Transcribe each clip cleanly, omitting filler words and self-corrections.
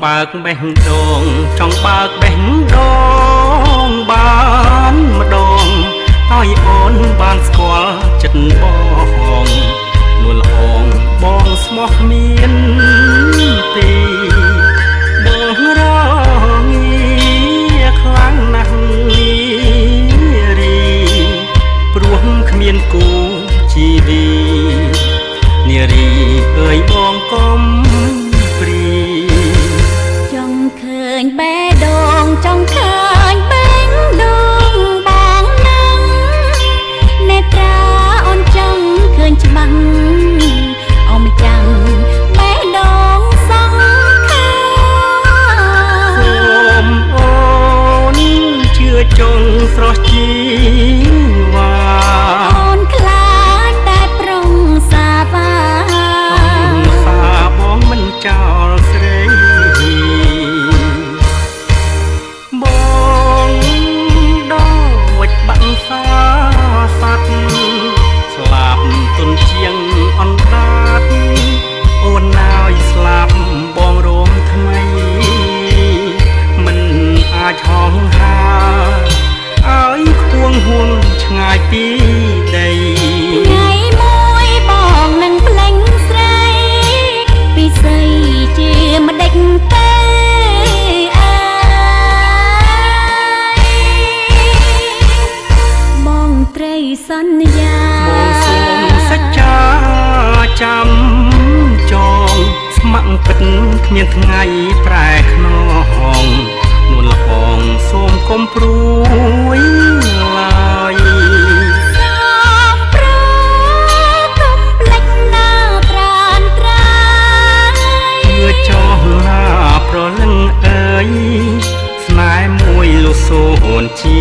បើកបេះដូងចង់បើកបេះដូងបានម្ដងឲ្យអូនបានស្គាល់ចិត្តបងនួនល្អងបងស្មោះគ្មានទីបងរងាខ្លាំងណាស់រីព្រោះគ្មានគូជីវីនារីអើយបងកុំព្រីចង់ឃើញបេះដូងចង់ឃើញបេះដូងបងនឹងនេត្រាអូនចង់ឃើញច្បាស់អូនចាំបេះដូងសង្ខាសូមអូនជឿចង់ស្រស់ជីវ៉ាអូនខ្លាចតែប្រុងសាវាសាបងមិនចោលស្រីបងដូចបាក់សាស័កស្លាប់ទុនជាងអណ្ដាតអូនណាយស្លាប់បងរងថ្មីមិនអាចហងហាឲ្យខ្ពងហួងឆ្ងាយពីដីថ្ងៃមួយបងនឹងភ្លេងស្រីពីស្រីជាម្ដេចទេអើយបងត្រីសន្យាបងសូមសច្ចាចាំចងស្ម័គ្រពិតគ្មានថ្ងៃប្រែខ្នងនួនល្អងសូមកុំព្រួយឡើយសូមប្រកុំភ្លេចណាត្រានត្រាយគឺចោះណាប្រលឹងអើយស្នេហ៍មួយលុសូនជី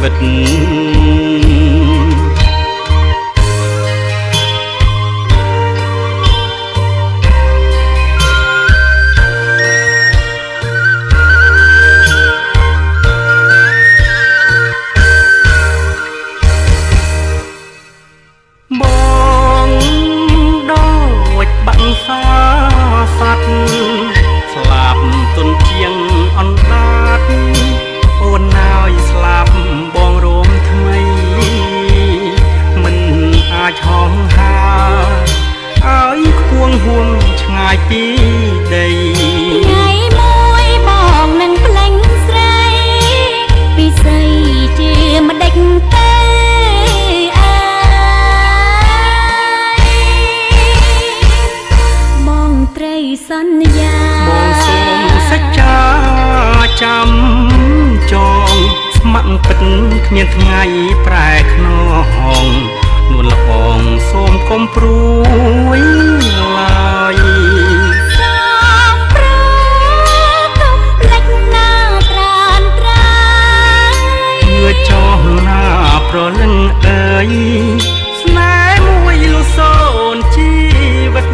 វិតបងដូចបាក់សាស័កស្លាប់ទុនជាងអណ្ដាតអូនណាយស្លាប់បងរងថ្មីមិនអាចហងហាឲ្យខ្ពងហួងឆ្ងាយពីដីថ្ងៃមួយបងនឹងភ្លេងស្រីពីស្រីជាម្ដេចទេអើយបងត្រីសន្យាបងសូមសច្ចាចាំចងស្ម័គ្រពិតគ្មានថ្ងៃប្រែខ្នងនួនល្អងសូមកុំព្រួយឡើយសូមប្រកុំភ្លេចណាត្រានត្រាយគឺចោះណាប្រលឹងអើយស្នេហ៍មួយលុសូនជីវិត